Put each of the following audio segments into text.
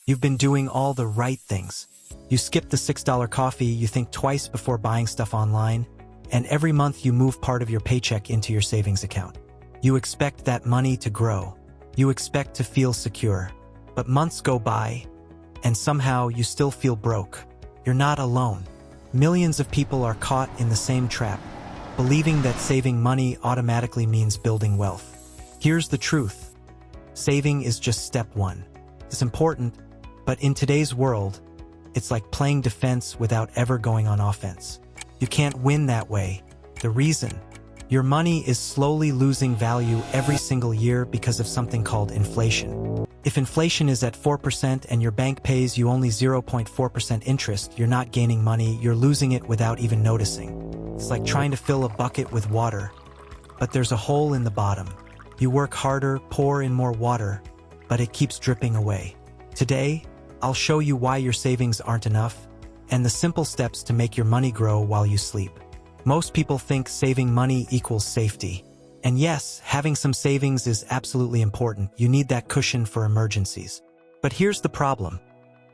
You've been doing all the right things. You skip the $6 coffee, you think twice before buying stuff online, and every month you move part of your paycheck into your savings account. You expect that money to grow. You expect to feel secure. But months go by, and somehow you still feel broke. You're not alone. Millions of people are caught in the same trap, believing that saving money automatically means building wealth. Here's the truth. Saving is just step one. It's important, but in today's world, it's like playing defense without ever going on offense. You can't win that way. The reason? Your money is slowly losing value every single year because of something called inflation. If inflation is at 4% and your bank pays you only 0.4% interest, you're not gaining money, you're losing it without even noticing. It's like trying to fill a bucket with water, but there's a hole in the bottom. You work harder, pour in more water, but it keeps dripping away. Today, I'll show you why your savings aren't enough and the simple steps to make your money grow while you sleep. Most people think saving money equals safety. And yes, having some savings is absolutely important. You need that cushion for emergencies. But here's the problem.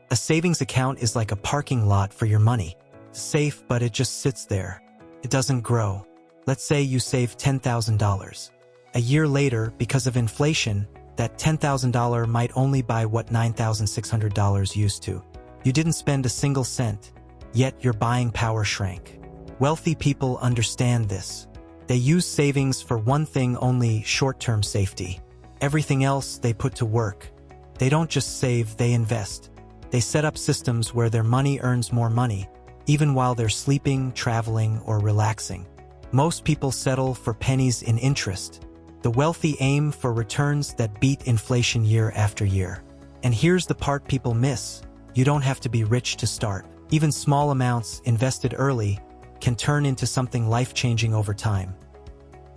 A savings account is like a parking lot for your money. It's safe, but it just sits there. It doesn't grow. Let's say you save $10,000. A year later, because of inflation, that $10,000 might only buy what $9,600 used to. You didn't spend a single cent, yet your buying power shrank. Wealthy people understand this. They use savings for one thing only, short-term safety. Everything else they put to work. They don't just save, they invest. They set up systems where their money earns more money, even while they're sleeping, traveling, or relaxing. Most people settle for pennies in interest. The wealthy aim for returns that beat inflation year after year. And here's the part people miss. You don't have to be rich to start. Even small amounts invested early can turn into something life-changing over time.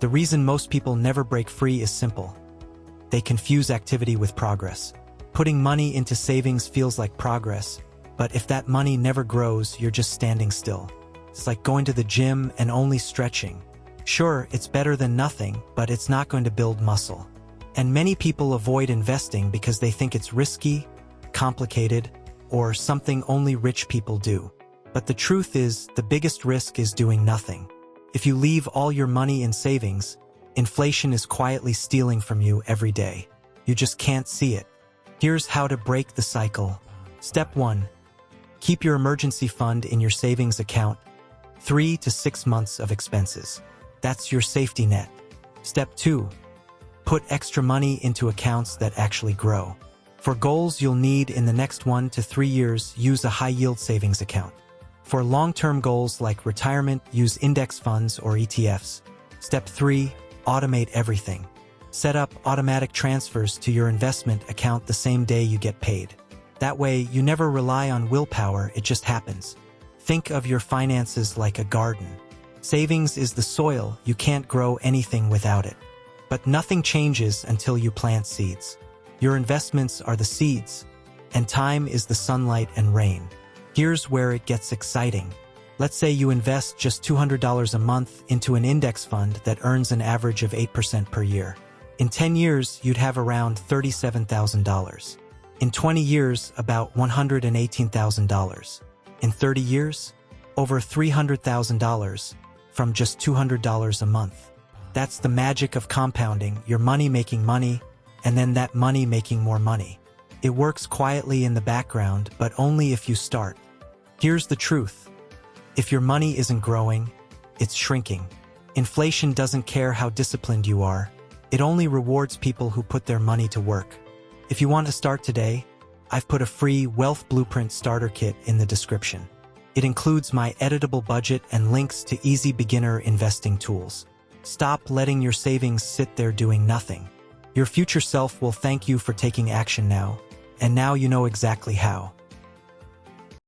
The reason most people never break free is simple. They confuse activity with progress. Putting money into savings feels like progress, but if that money never grows, you're just standing still. It's like going to the gym and only stretching. Sure, it's better than nothing, but it's not going to build muscle. And many people avoid investing because they think it's risky, complicated, or something only rich people do. But the truth is, the biggest risk is doing nothing. If you leave all your money in savings, inflation is quietly stealing from you every day. You just can't see it. Here's how to break the cycle. Step 1. Keep your emergency fund in your savings account. 3 to 6 months of expenses. That's your safety net. Step 2. Put extra money into accounts that actually grow. For goals you'll need in the next 1 to 3 years, use a high-yield savings account. For long-term goals like retirement, use index funds or ETFs. Step 3. Automate everything. Set up automatic transfers to your investment account the same day you get paid. That way, you never rely on willpower, it just happens. Think of your finances like a garden. Savings is the soil, you can't grow anything without it. But nothing changes until you plant seeds. Your investments are the seeds, and time is the sunlight and rain. Here's where it gets exciting. Let's say you invest just $200 a month into an index fund that earns an average of 8% per year. In 10 years, you'd have around $37,000. In 20 years, about $118,000. In 30 years, over $300,000 from just $200 a month. That's the magic of compounding, your money making money, and then that money making more money. It works quietly in the background, but only if you start. Here's the truth. If your money isn't growing, it's shrinking. Inflation doesn't care how disciplined you are. It only rewards people who put their money to work. If you want to start today, I've put a free Wealth Blueprint Starter Kit in the description. It includes my editable budget and links to easy beginner investing tools. Stop letting your savings sit there doing nothing. Your future self will thank you for taking action now, and now you know exactly how.